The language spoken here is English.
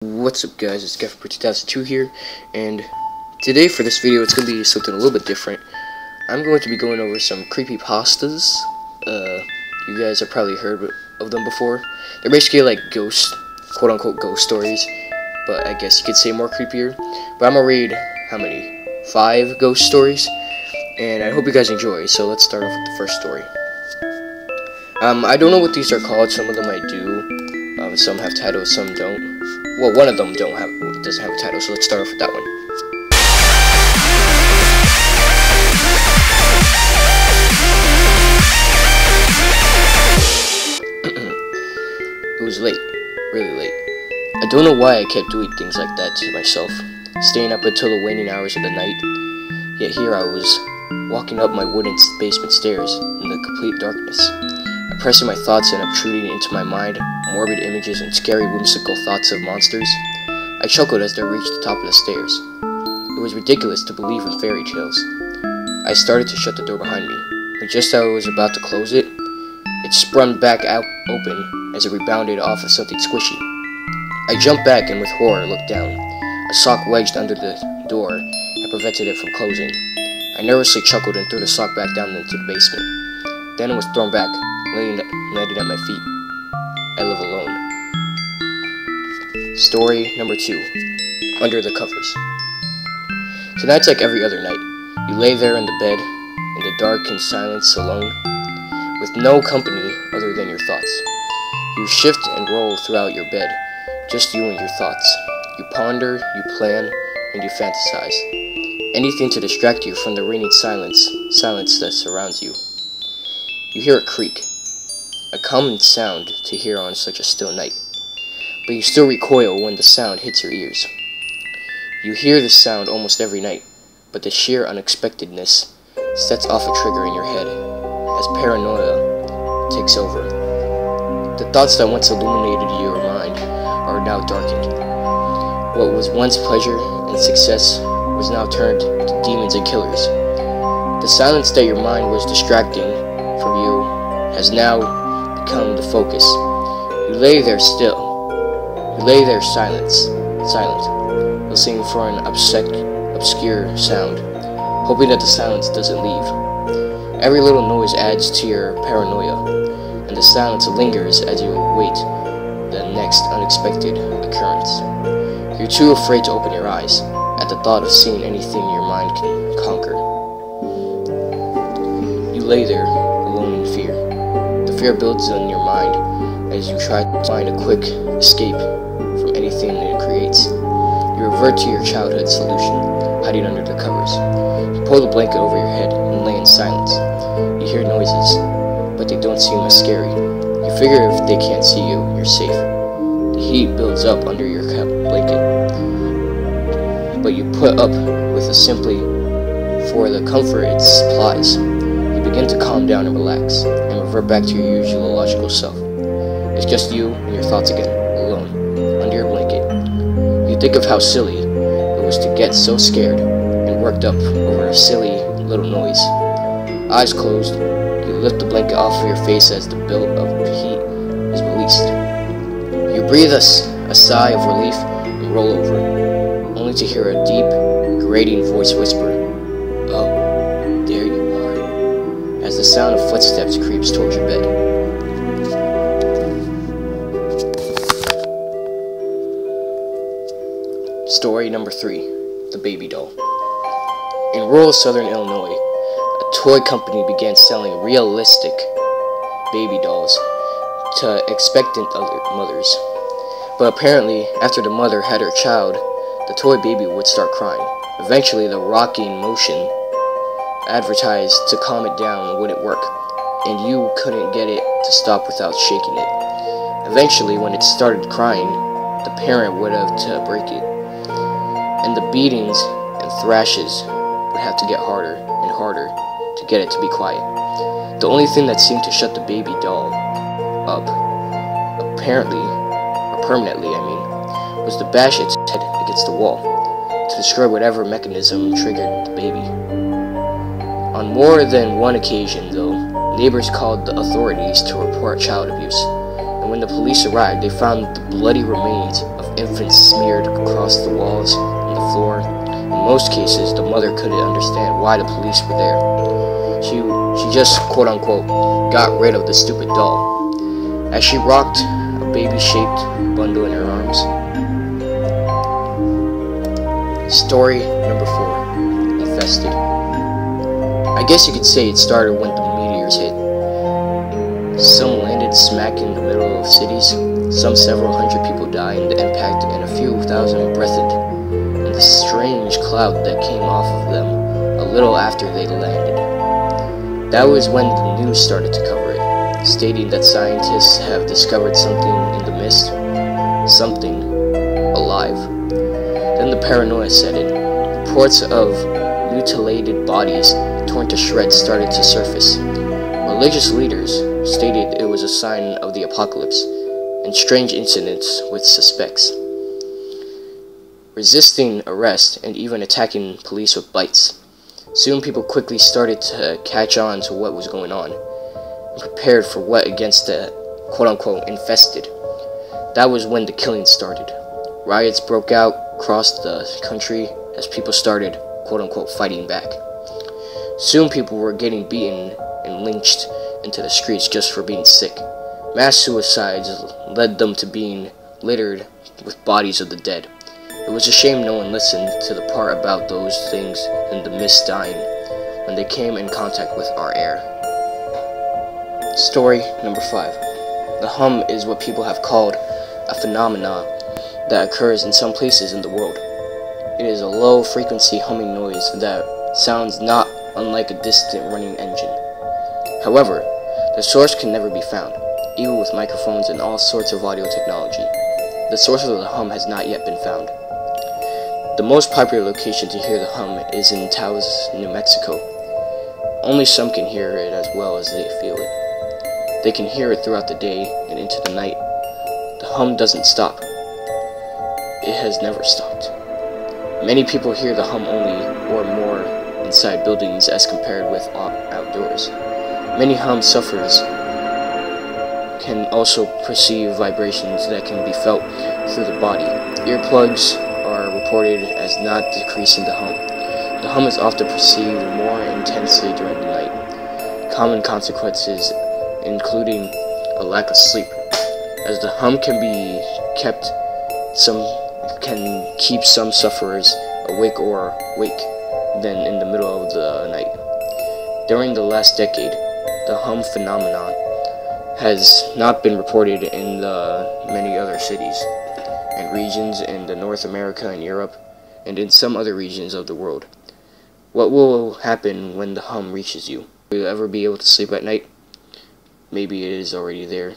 What's up guys, it's Geiffenberg 2002 here, and today for this video it's going to be something a little bit different. I'm going to be going over some creepypastas. You guys have probably heard of them before. They're basically like ghost, quote-unquote ghost stories, but I guess you could say more creepier. But I'm going to read, how many? 5 ghost stories, and I hope you guys enjoy. So let's start off with the first story. I don't know what these are called. Some of them I do. Some have titles, some don't. Well, one of them doesn't have a title, so let's start off with that one. It was late, really late. I don't know why I kept doing things like that to myself, staying up until the waning hours of the night. Yet here I was, walking up my wooden basement stairs in the complete darkness, oppressing my thoughts and obtruding into my mind morbid images and scary whimsical thoughts of monsters. I chuckled as I reached the top of the stairs. It was ridiculous to believe in fairy tales. I started to shut the door behind me, but just as I was about to close it, it sprung back out open as it rebounded off of something squishy. I jumped back and with horror looked down. A sock wedged under the door and prevented it from closing. I nervously chuckled and threw the sock back down into the basement. Then it was thrown back, landing at my feet. I live alone. Story number 2. Under the covers. Tonight's like every other night. You lay there in the bed, in the dark and silence alone, with no company other than your thoughts. You shift and roll throughout your bed, just you and your thoughts. You ponder, you plan, and you fantasize. Anything to distract you from the reigning silence that surrounds you. You hear a creak, a common sound to hear on such a still night, but you still recoil when the sound hits your ears. You hear this sound almost every night, but the sheer unexpectedness sets off a trigger in your head as paranoia takes over. The thoughts that once illuminated your mind are now darkened. What was once pleasure and success was now turned to demons and killers. The silence that your mind was distracting from you has now become the focus. You lay there still. You lay there silent, listening for an obscure sound, hoping that the silence doesn't leave. Every little noise adds to your paranoia, and the silence lingers as you await the next unexpected occurrence. You're too afraid to open your eyes at the thought of seeing anything your mind can conquer. You lay there, alone in fear. The fear builds in your mind as you try to find a quick escape from anything it creates. You revert to your childhood solution, hiding under the covers. You pull the blanket over your head and lay in silence. You hear noises, but they don't seem as scary. You figure if they can't see you, you're safe. The heat builds up under your blanket, but you put up with it simply for the comfort it supplies. You begin to calm down and relax, and revert back to your usual logical self. It's just you and your thoughts again, alone, under your blanket. You think of how silly it was to get so scared and worked up over a silly little noise. Eyes closed, you lift the blanket off of your face as the build of heat is released. You breathe a sigh of relief and roll over, only to hear a deep, grating voice whisper, "Oh, there you are," as the sound of footsteps creeps towards your bed. Story number 3. The Baby Doll. In rural southern Illinois, a toy company began selling realistic baby dolls to expectant mothers. But apparently, after the mother had her child, the toy baby would start crying. Eventually, the rocking motion advertised to calm it down wouldn't work, and you couldn't get it to stop without shaking it. Eventually, when it started crying, the parent would have to break it, and the beatings and thrashes would have to get harder and harder to get it to be quiet. The only thing that seemed to shut the baby doll up, permanently, was to bash its head against the wall, to destroy whatever mechanism triggered the baby. On more than one occasion, though, neighbors called the authorities to report child abuse, and when the police arrived, they found the bloody remains of infants smeared across the walls and the floor. In most cases, the mother couldn't understand why the police were there. She just, quote-unquote, got rid of the stupid doll. As she rocked a baby-shaped bundle in her arms. Story number 4. Infested. I guess you could say it started when the meteors hit. Some landed smack in the middle of cities. Some several hundred people died in the impact, and a few thousand breathed in the strange cloud that came off of them a little after they landed. That was when the news started to cover it, stating that scientists have discovered something in the mist, something alive. Then the paranoia set in. Reports of mutilated bodies torn to shreds started to surface. Religious leaders stated it was a sign of the apocalypse, and strange incidents with suspects resisting arrest and even attacking police with bites. Soon people quickly started to catch on to what was going on and prepared for what against the quote-unquote infested. That was when the killing started. Riots broke out across the country as people started quote-unquote fighting back. Soon people were getting beaten and lynched into the streets just for being sick. Mass suicides led them to being littered with bodies of the dead. It was a shame no one listened to the part about those things in the mist dying when they came in contact with our air. Story number 5. The hum is what people have called a phenomenon that occurs in some places in the world. It is a low-frequency humming noise that sounds not unlike a distant running engine. However, the source can never be found, even with microphones and all sorts of audio technology. The source of the hum has not yet been found. The most popular location to hear the hum is in Taos, New Mexico. Only some can hear it as well as they feel it. They can hear it throughout the day and into the night. The hum doesn't stop. It has never stopped. Many people hear the hum only or more inside buildings as compared with outdoors. Many hum sufferers can also perceive vibrations that can be felt through the body. Earplugs are reported as not decreasing the hum. The hum is often perceived more intensely during the night. Common consequences including a lack of sleep, as the hum can keep some sufferers awake or wake than in the middle of the night. During the last decade, the hum phenomenon has not been reported in many other cities and regions in North America and Europe, and in some other regions of the world. What will happen when the hum reaches you? Will you ever be able to sleep at night? Maybe it is already there.